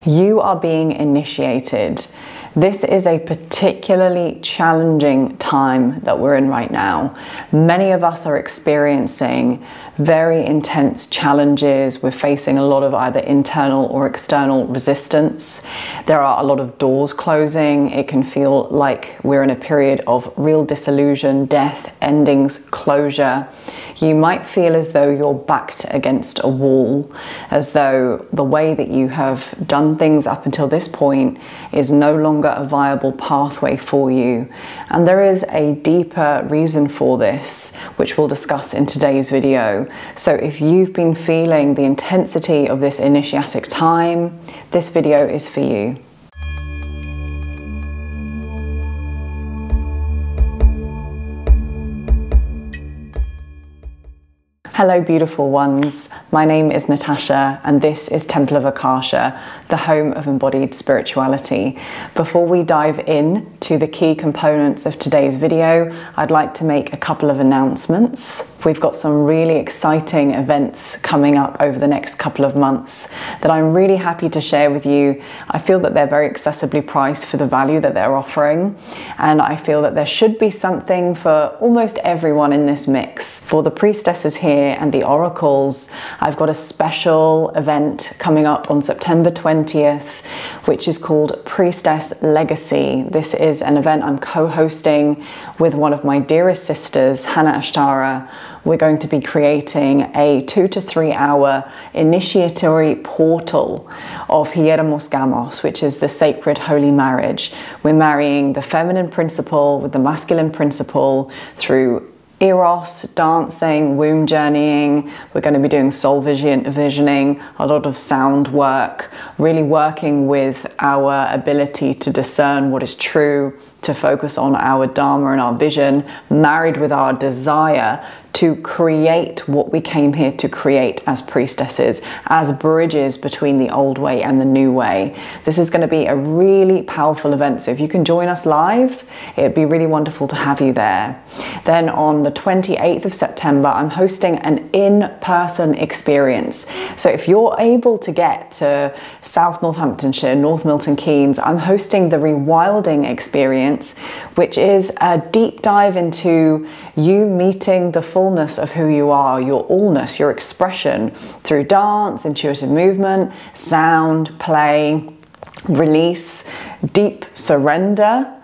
You are being initiated. This is a particularly challenging time that we're in right now. Many of us are experiencing very intense challenges. We're facing a lot of either internal or external resistance. There are a lot of doors closing. It can feel like we're in a period of real disillusion, death, endings, closure. You might feel as though you're backed against a wall, as though the way that you have done things up until this point is no longer a viable pathway for you. And there is a deeper reason for this, which we'll discuss in today's video. So if you've been feeling the intensity of this initiatic time, this video is for you. Hello beautiful ones, my name is Natasha and this is Temple of Akasha, the home of embodied spirituality. Before we dive in to the key components of today's video, I'd like to make a couple of announcements. We've got some really exciting events coming up over the next couple of months that I'm really happy to share with you. I feel that they're very accessibly priced for the value that they're offering, and I feel that there should be something for almost everyone in this mix. For the priestesses here and the oracles, I've got a special event coming up on September 20th, which is called Priestess Legacy. This is an event I'm co-hosting with one of my dearest sisters, Hannah Ashtara. We're going to be creating a 2 to 3 hour initiatory portal of Hieramos Gamos, which is the sacred holy marriage. We're marrying the feminine principle with the masculine principle through Eros, dancing, womb journeying. We're going to be doing soul visioning, a lot of sound work, really working with our ability to discern what is true, to focus on our dharma and our vision, married with our desire to create what we came here to create as priestesses, as bridges between the old way and the new way. This is going to be a really powerful event, so if you can join us live, it'd be really wonderful to have you there. Then on the 28th of September, I'm hosting an in-person experience. So if you're able to get to South Northamptonshire, North Milton Keynes, I'm hosting the Rewilding experience, which is a deep dive into you meeting the fullness of who you are, your allness, your expression through dance, intuitive movement, sound, play, release, deep surrender,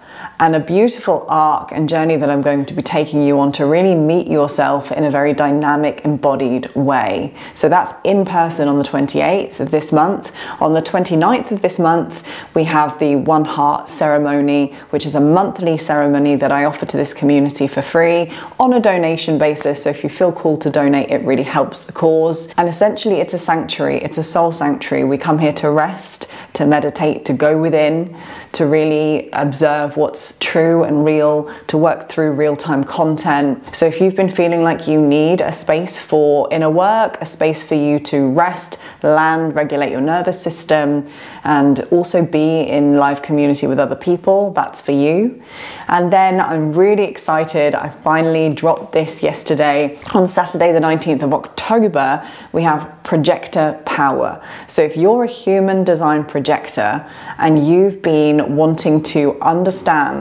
and a beautiful arc and journey that I'm going to be taking you on to really meet yourself in a very dynamic, embodied way. So that's in person on the 28th of this month. On the 29th of this month, we have the One Heart ceremony, which is a monthly ceremony that I offer to this community for free on a donation basis. So if you feel called to donate, it really helps the cause. And essentially it's a sanctuary, it's a soul sanctuary. We come here to rest, to meditate, to go within, to really observe what's true and real, to work through real-time content. So if you've been feeling like you need a space for inner work, a space for you to rest, land, regulate your nervous system, and also be in live community with other people, that's for you. And then I'm really excited, I finally dropped this yesterday. On Saturday the 19th of October, we have Projector Power. So if you're a human design projector and you've been wanting to understand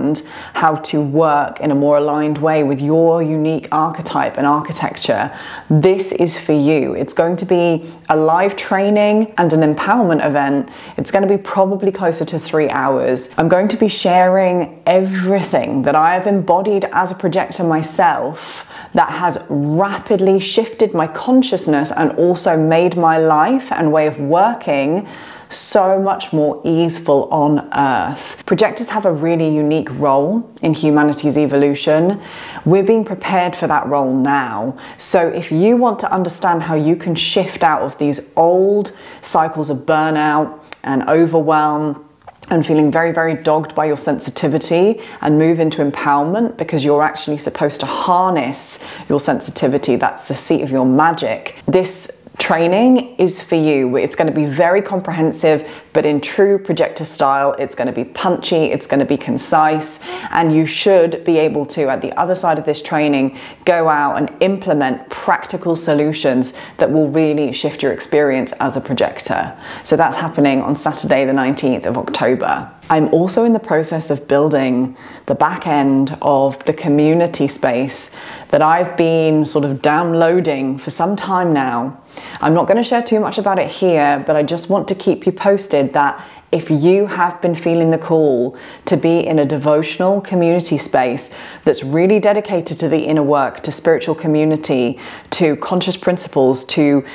how to work in a more aligned way with your unique archetype and architecture, this is for you. It's going to be a live training and an empowerment event. It's going to be probably closer to 3 hours. I'm going to be sharing everything that I have embodied as a projector myself that has rapidly shifted my consciousness and also made my life and way of working so much more easeful on Earth. Projectors have a really unique role in humanity's evolution. We're being prepared for that role now. So if you want to understand how you can shift out of these old cycles of burnout and overwhelm and feeling very, very dogged by your sensitivity and move into empowerment, because you're actually supposed to harness your sensitivity, that's the seat of your magic. This training is for you. It's going to be very comprehensive, but in true projector style. It's going to be punchy, it's going to be concise, and you should be able to, at the other side of this training, go out and implement practical solutions that will really shift your experience as a projector. So that's happening on Saturday, the 19th of October. I'm also in the process of building the back end of the community space that I've been sort of downloading for some time now. I'm not going to share too much about it here, but I just want to keep you posted that if you have been feeling the call to be in a devotional community space that's really dedicated to the inner work, to spiritual community, to conscious principles, to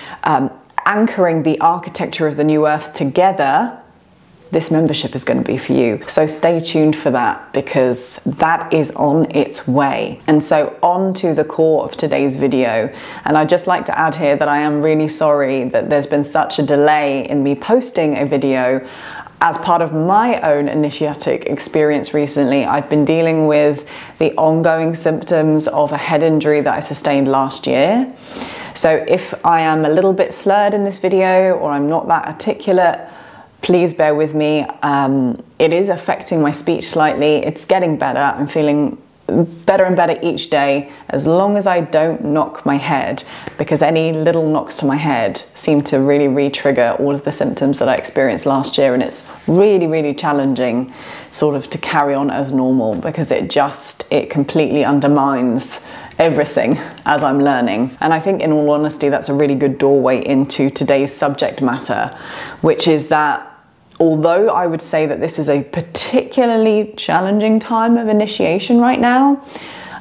anchoring the architecture of the new earth together, this membership is going to be for you. So stay tuned for that, because that is on its way. And so on to the core of today's video. And I'd just like to add here that I am really sorry that there's been such a delay in me posting a video. As part of my own initiatic experience recently, I've been dealing with the ongoing symptoms of a head injury that I sustained last year. So if I am a little bit slurred in this video, or I'm not that articulate, please bear with me. It is affecting my speech slightly. It's getting better. I'm feeling better and better each day, as long as I don't knock my head, because any little knocks to my head seem to really re-trigger all of the symptoms that I experienced last year. And it's really, really challenging sort of to carry on as normal, because it completely undermines everything as I'm learning. And I think, in all honesty, that's a really good doorway into today's subject matter, which is that although I would say that this is a particularly challenging time of initiation right now,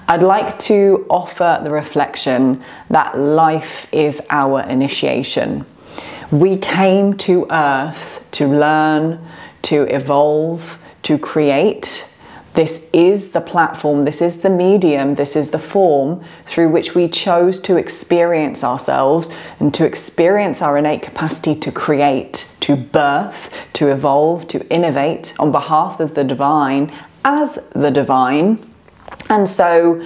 I'd like to offer the reflection that life is our initiation. We came to Earth to learn, to evolve, to create. This is the platform, this is the medium, this is the form through which we chose to experience ourselves and to experience our innate capacity to create, to birth, to evolve, to innovate on behalf of the divine as the divine. And so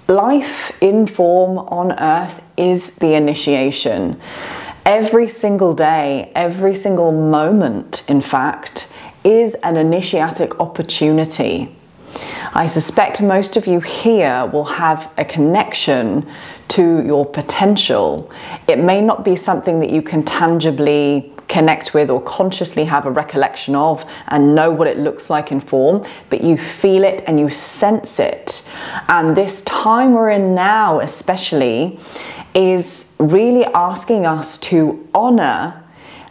life in form on earth is the initiation. Every single day, every single moment, in fact, is an initiatic opportunity. I suspect most of you here will have a connection to your potential. It may not be something that you can tangibly connect with or consciously have a recollection of and know what it looks like in form, but you feel it and you sense it. And this time we're in now especially is really asking us to honor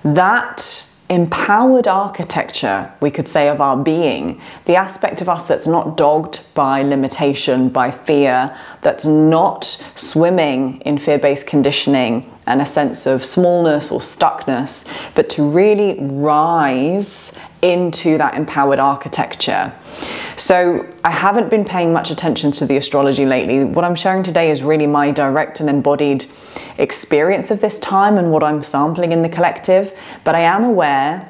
that empowered architecture, we could say, of our being, the aspect of us that's not dogged by limitation, by fear, that's not swimming in fear-based conditioning and a sense of smallness or stuckness, but to really rise into that empowered architecture. So I haven't been paying much attention to the astrology lately. What I'm sharing today is really my direct and embodied experience of this time and what I'm sampling in the collective. But I am aware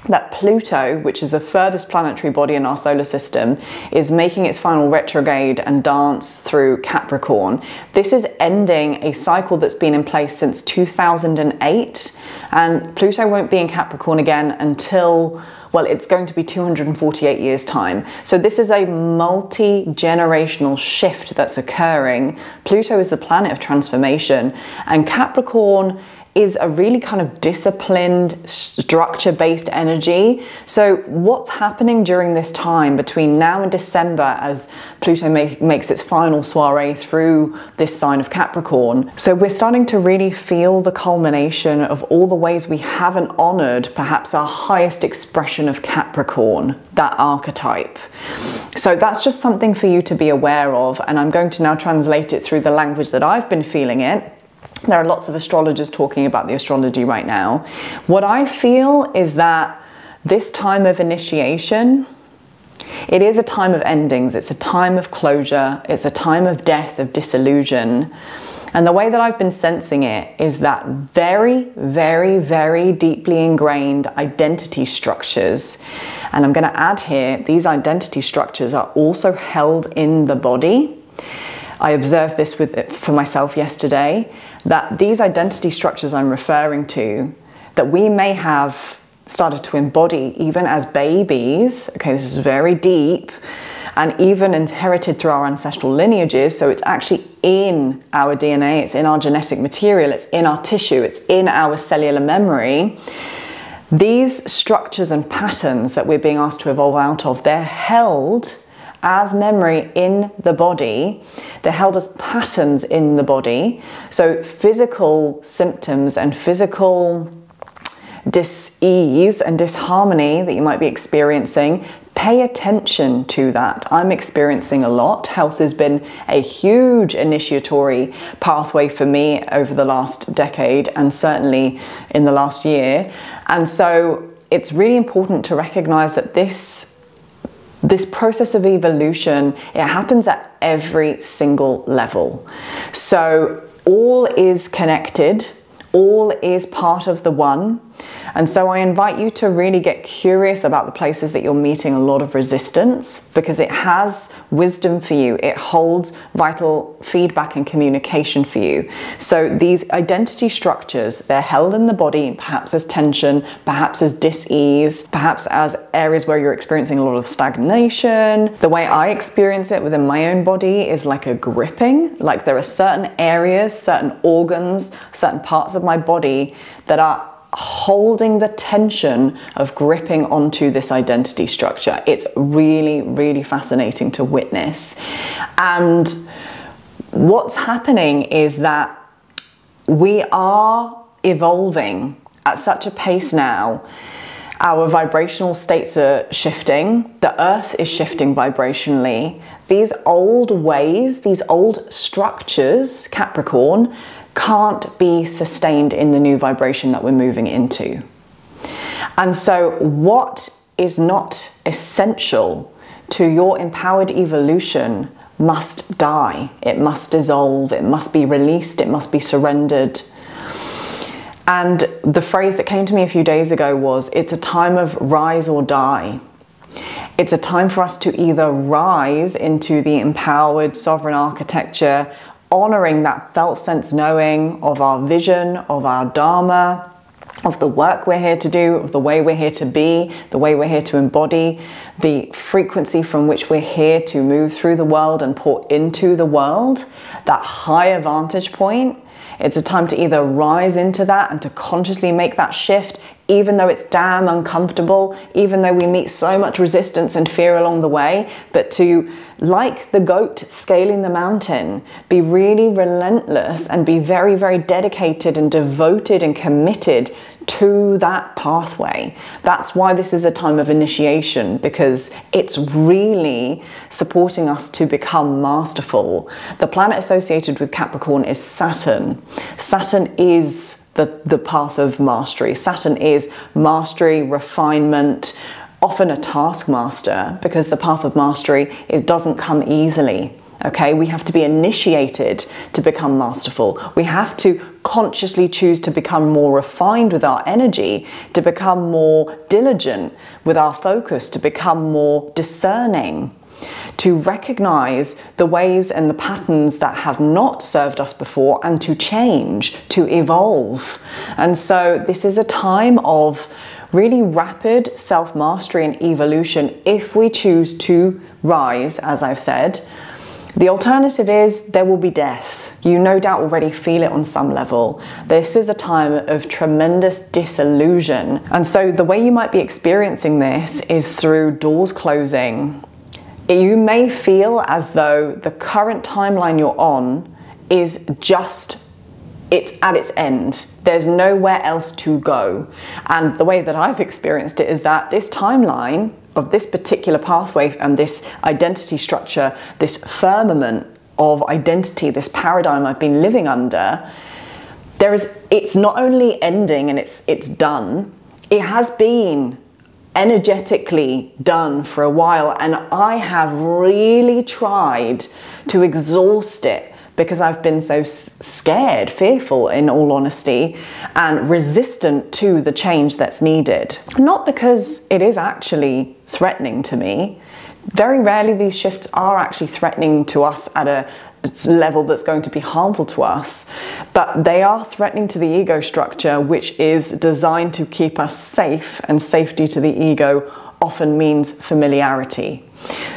that Pluto, which is the furthest planetary body in our solar system, is making its final retrograde and dance through Capricorn. This is ending a cycle that's been in place since 2008, and Pluto won't be in Capricorn again until, well, it's going to be 248 years' time. So this is a multi-generational shift that's occurring. Pluto is the planet of transformation, and Capricorn is a really kind of disciplined, structure-based energy. So what's happening during this time between now and December as Pluto makes its final soiree through this sign of Capricorn? So we're starting to really feel the culmination of all the ways we haven't honored perhaps our highest expression of Capricorn, that archetype. So that's just something for you to be aware of, and I'm going to now translate it through the language that I've been feeling it. There are lots of astrologers talking about the astrology right now. What I feel is that this time of initiation, it is a time of endings. It's a time of closure. It's a time of death, of disillusion. And the way that I've been sensing it is that very, very, very deeply ingrained identity structures. And I'm going to add here, these identity structures are also held in the body. I observed this for myself yesterday. that these identity structures I'm referring to, that we may have started to embody even as babies, okay, this is very deep, and even inherited through our ancestral lineages, so it's actually in our DNA, it's in our genetic material, it's in our tissue, it's in our cellular memory. These structures and patterns that we're being asked to evolve out of, they're held as memory in the body. They're held as patterns in the body. So physical symptoms and physical dis-ease and disharmony that you might be experiencing, pay attention to that. I'm experiencing a lot. Health has been a huge initiatory pathway for me over the last decade, and certainly in the last year. And so it's really important to recognize that this process of evolution, it happens at every single level. So all is connected, all is part of the one. And so I invite you to really get curious about the places that you're meeting a lot of resistance, because it has wisdom for you. It holds vital feedback and communication for you. So these identity structures, they're held in the body, perhaps as tension, perhaps as dis-ease, perhaps as areas where you're experiencing a lot of stagnation. The way I experience it within my own body is like a gripping. Like there are certain areas, certain organs, certain parts of my body that are holding the tension of gripping onto this identity structure. It's really, really fascinating to witness. And what's happening is that we are evolving at such a pace now. Our vibrational states are shifting. The earth is shifting vibrationally. These old ways, these old structures, Capricorn, can't be sustained in the new vibration that we're moving into. And so what is not essential to your empowered evolution must die. It must dissolve. It must be released. It must be surrendered. And the phrase that came to me a few days ago was, it's a time of rise or die. It's a time for us to either rise into the empowered sovereign architecture, honoring that felt sense knowing of our vision, of our dharma, of the work we're here to do, of the way we're here to be, the way we're here to embody, the frequency from which we're here to move through the world and pour into the world, that higher vantage point. It's a time to either rise into that and to consciously make that shift, even though it's damn uncomfortable, even though we meet so much resistance and fear along the way, but to, like the goat scaling the mountain, be really relentless and be very, very dedicated and devoted and committed to that pathway. That's why this is a time of initiation, because it's really supporting us to become masterful. The planet associated with Capricorn is Saturn. Saturn is the path of mastery. Saturn is mastery, refinement, often a taskmaster, because the path of mastery, it doesn't come easily. Okay, we have to be initiated to become masterful. We have to consciously choose to become more refined with our energy, to become more diligent with our focus, to become more discerning, to recognize the ways and the patterns that have not served us before, and to change, to evolve. And so this is a time of really rapid self-mastery and evolution if we choose to rise, as I've said. The alternative is there will be death. You no doubt already feel it on some level. This is a time of tremendous disillusion. And so the way you might be experiencing this is through doors closing. You may feel as though the current timeline you're on is it's at its end. There's nowhere else to go. And the way that I've experienced it is that this timeline of this particular pathway and this identity structure, this firmament of identity, this paradigm I've been living under, it's not only ending and it's done, it has been energetically done for a while, and I have really tried to exhaust it because I've been so scared, fearful in all honesty, and resistant to the change that's needed. Not because it is actually threatening to me. Very rarely these shifts are actually threatening to us at a level that's going to be harmful to us, but they are threatening to the ego structure, which is designed to keep us safe, and safety to the ego often means familiarity.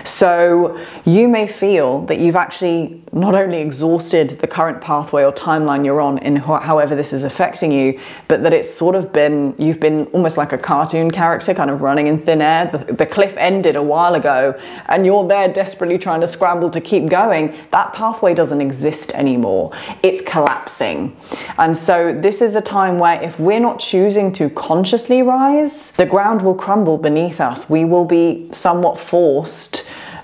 So you may feel that you've actually not only exhausted the current pathway or timeline you're on in however this is affecting you, but that it's sort of been, you've been almost like a cartoon character kind of running in thin air. The cliff ended a while ago and you're there desperately trying to scramble to keep going. That pathway doesn't exist anymore. It's collapsing. And so this is a time where if we're not choosing to consciously rise, the ground will crumble beneath us. We will be somewhat forced,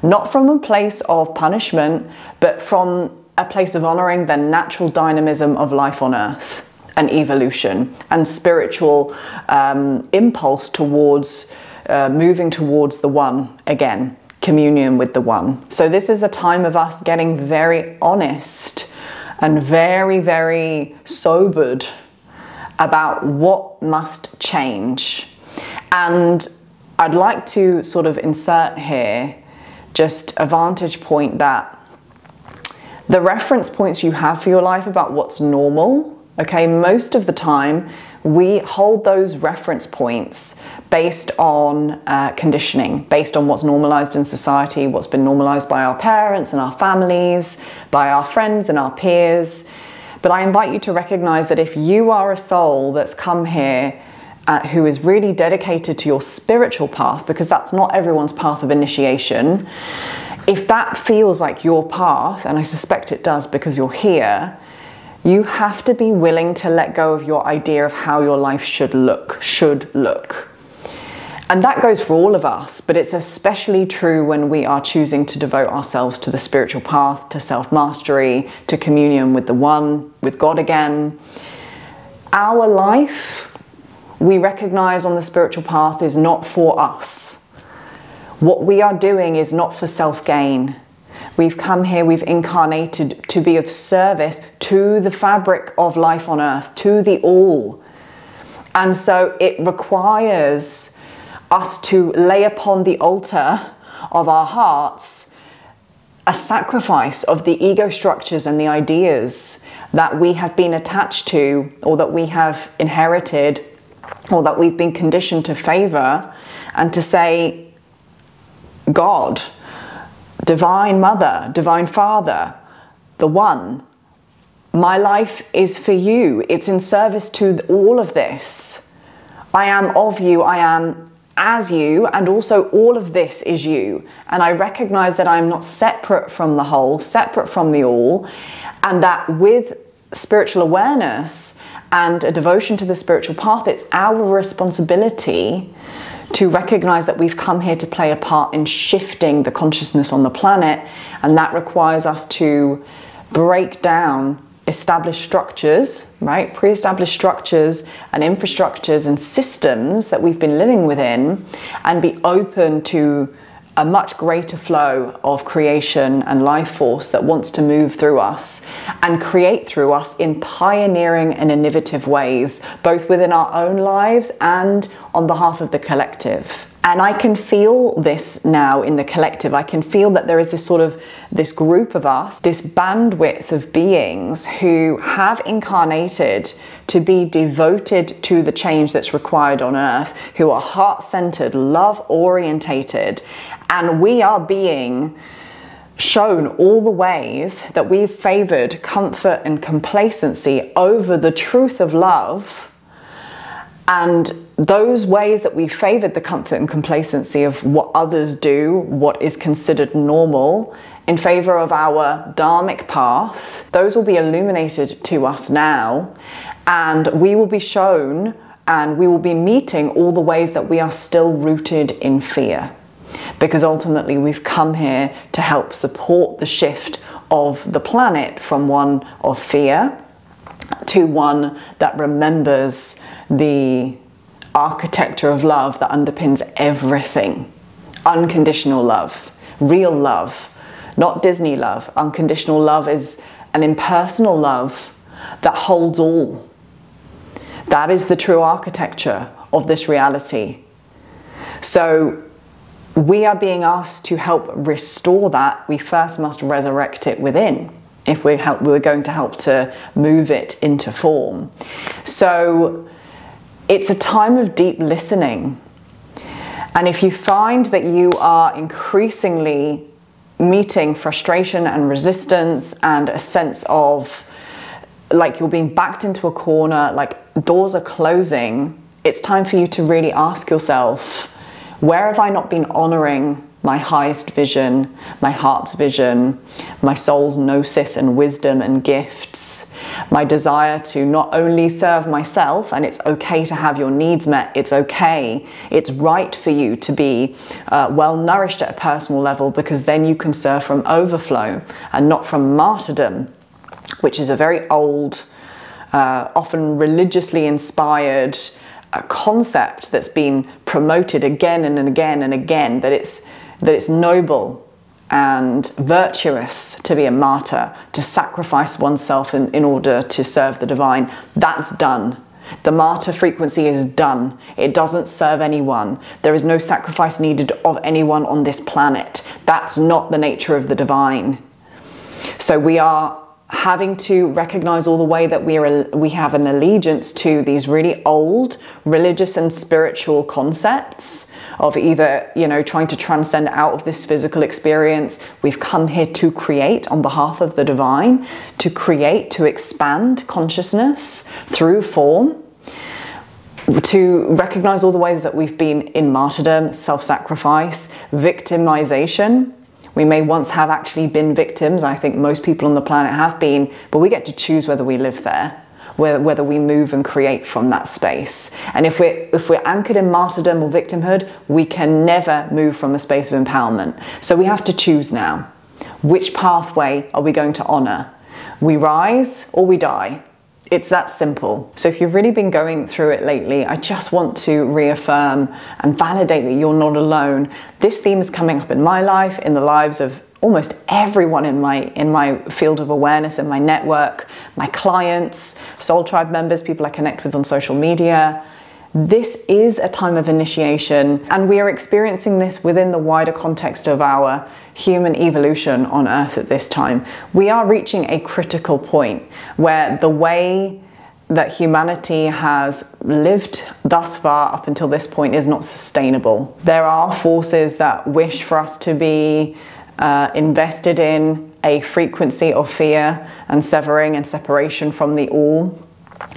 not from a place of punishment, but from a place of honoring the natural dynamism of life on earth and evolution and spiritual impulse towards moving towards the one again, communion with the one. So this is a time of us getting very honest and very, very sobered about what must change. And I'd like to sort of insert here just a vantage point that the reference points you have for your life about what's normal, okay, most of the time we hold those reference points based on conditioning, based on what's normalized in society, what's been normalized by our parents and our families, by our friends and our peers. But I invite you to recognize that if you are a soul that's come here who is really dedicated to your spiritual path, because that's not everyone's path of initiation, if that feels like your path, and I suspect it does because you're here, you have to be willing to let go of your idea of how your life should look. And that goes for all of us, but it's especially true when we are choosing to devote ourselves to the spiritual path, to self-mastery, to communion with the one, with God again. Our life, we recognize on the spiritual path, is not for us. What we are doing is not for self-gain. We've come here, we've incarnated to be of service to the fabric of life on earth, to the all. And so it requires us to lay upon the altar of our hearts a sacrifice of the ego structures and the ideas that we have been attached to, or that we have inherited, or that we've been conditioned to favor, and to say, God, Divine Mother, Divine Father, the One, my life is for you. It's in service to all of this. I am of you, I am as you, and also all of this is you. And I recognize that I'm not separate from the whole, separate from the all, and that with spiritual awareness and a devotion to the spiritual path, it's our responsibility to recognize that we've come here to play a part in shifting the consciousness on the planet, and that requires us to break down established structures, right? Pre-established structures and infrastructures and systems that we've been living within, and be open to a much greater flow of creation and life force that wants to move through us and create through us in pioneering and innovative ways, both within our own lives and on behalf of the collective. And I can feel this now in the collective. I can feel that there is this group of us, this bandwidth of beings who have incarnated to be devoted to the change that's required on earth, who are heart-centered, love-orientated, and we are being shown all the ways that we've favored comfort and complacency over the truth of love. And those ways that we favored the comfort and complacency of what others do, what is considered normal, in favor of our dharmic path, those will be illuminated to us now, and we will be shown and we will be meeting all the ways that we are still rooted in fear. Because ultimately we've come here to help support the shift of the planet from one of fear to one that remembers the architecture of love that underpins everything. Unconditional love, real love, not Disney love. Unconditional love is an impersonal love that holds all. That is the true architecture of this reality. So we are being asked to help restore that. We first must resurrect it within. if we're going to help to move it into form. So it's a time of deep listening. And if you find that you are increasingly meeting frustration and resistance and a sense of like you're being backed into a corner, like doors are closing, it's time for you to really ask yourself, where have I not been honoring my highest vision, my heart's vision, my soul's gnosis and wisdom and gifts, my desire to not only serve myself, and it's okay to have your needs met, it's okay, it's right for you to be well nourished at a personal level, because then you can serve from overflow and not from martyrdom, which is a very old, often religiously inspired concept that's been promoted again and again and again, that it's noble and virtuous to be a martyr, to sacrifice oneself in order to serve the divine. That's done. The martyr frequency is done. It doesn't serve anyone. There is no sacrifice needed of anyone on this planet. That's not the nature of the divine. So we are having to recognize all the way that we have an allegiance to these really old religious and spiritual concepts of either, trying to transcend out of this physical experience. We've come here to create on behalf of the divine, to create, to expand consciousness through form, to recognize all the ways that we've been in martyrdom, self-sacrifice, victimization. We may once have actually been victims. I think most people on the planet have been, but we get to choose whether we live there, whether we move and create from that space. And if we're anchored in martyrdom or victimhood, we can never move from a space of empowerment. So we have to choose now. Which pathway are we going to honor? We rise or we die. It's that simple. So if you've really been going through it lately, I just want to reaffirm and validate that you're not alone. This theme is coming up in my life, in the lives of almost everyone in my field of awareness, in my network, my clients, Soul Tribe members, people I connect with on social media. This is a time of initiation, and we are experiencing this within the wider context of our human evolution on Earth at this time. We are reaching a critical point where the way that humanity has lived thus far up until this point is not sustainable. There are forces that wish for us to be invested in a frequency of fear and severing and separation from the all.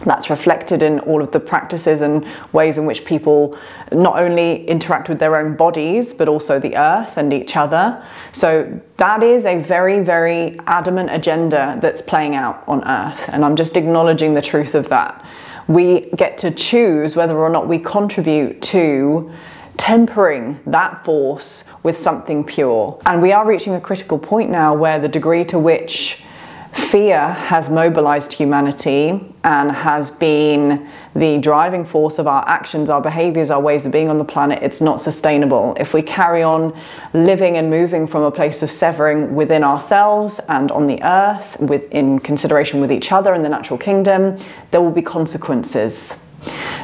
That's reflected in all of the practices and ways in which people not only interact with their own bodies, but also the earth and each other. So that is a very, very adamant agenda that's playing out on Earth. And I'm just acknowledging the truth of that. We get to choose whether or not we contribute to tempering that force with something pure. And we are reaching a critical point now where the degree to which fear has mobilized humanity and has been the driving force of our actions, our behaviors, our ways of being on the planet, it's not sustainable. If we carry on living and moving from a place of severing within ourselves and on the earth, in consideration with each other in the natural kingdom, there will be consequences.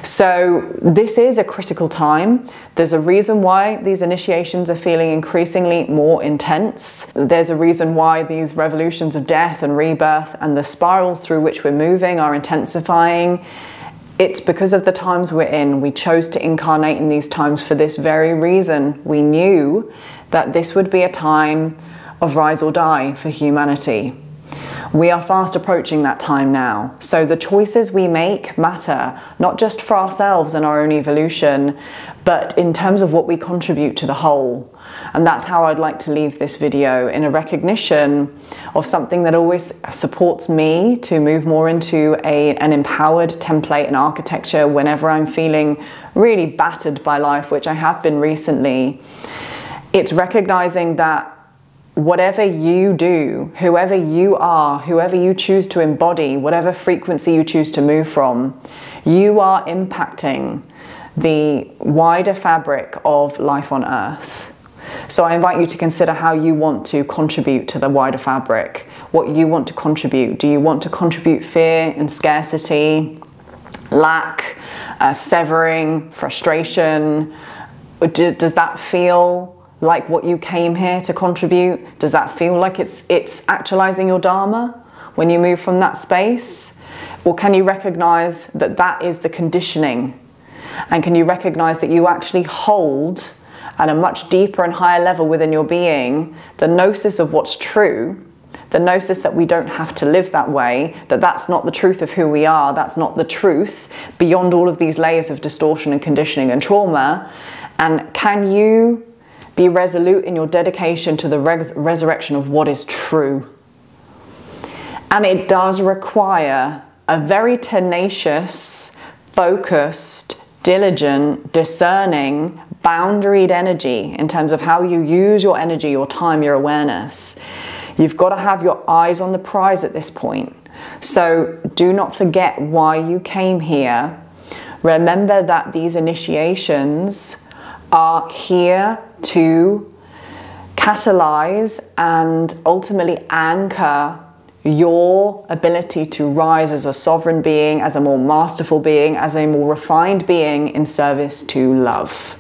So this is a critical time. There's a reason why these initiations are feeling increasingly more intense. There's a reason why these revolutions of death and rebirth and the spirals through which we're moving are intensifying. It's because of the times we're in. We chose to incarnate in these times for this very reason. We knew that this would be a time of rise or die for humanity. We are fast approaching that time now. So the choices we make matter, not just for ourselves and our own evolution, but in terms of what we contribute to the whole. And that's how I'd like to leave this video, in a recognition of something that always supports me to move more into an empowered template and architecture whenever I'm feeling really battered by life, which I have been recently. It's recognizing that whatever you do, whoever you are, whoever you choose to embody, whatever frequency you choose to move from, you are impacting the wider fabric of life on Earth. So I invite you to consider how you want to contribute to the wider fabric, what you want to contribute. Do you want to contribute fear and scarcity, lack, severing, frustration? Does that feel like what you came here to contribute? Does that feel like it's actualizing your Dharma when you move from that space? Or can you recognize that that is the conditioning? And can you recognize that you actually hold at a much deeper and higher level within your being the gnosis of what's true, the gnosis that we don't have to live that way, that that's not the truth of who we are, that's not the truth beyond all of these layers of distortion and conditioning and trauma? And can you be resolute in your dedication to the resurrection of what is true? And it does require a very tenacious, focused, diligent, discerning, boundaried energy in terms of how you use your energy, your time, your awareness. You've got to have your eyes on the prize at this point. So do not forget why you came here. Remember that these initiations are here to catalyze and ultimately anchor your ability to rise as a sovereign being, as a more masterful being, as a more refined being in service to love.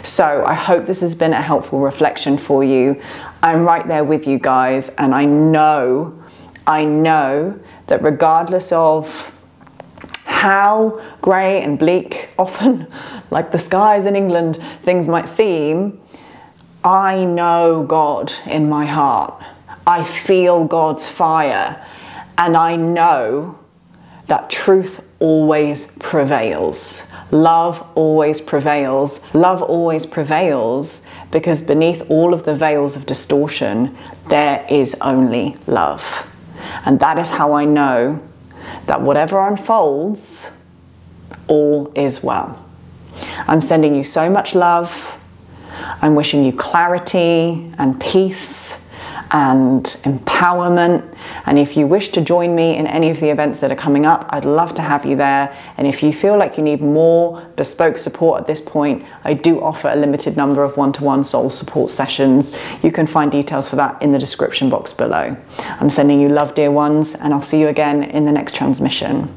So I hope this has been a helpful reflection for you. I'm right there with you guys, and I know that regardless of how grey and bleak, often like the skies in England, things might seem, I know God in my heart. I feel God's fire, and I know that truth always prevails. Love always prevails. Love always prevails because beneath all of the veils of distortion, there is only love. And that is how I know that whatever unfolds, all is well. I'm sending you so much love. I'm wishing you clarity and peace and empowerment. And if you wish to join me in any of the events that are coming up, I'd love to have you there. And if you feel like you need more bespoke support at this point, I do offer a limited number of one-to-one soul support sessions. You can find details for that in the description box below. I'm sending you love, dear ones, and I'll see you again in the next transmission.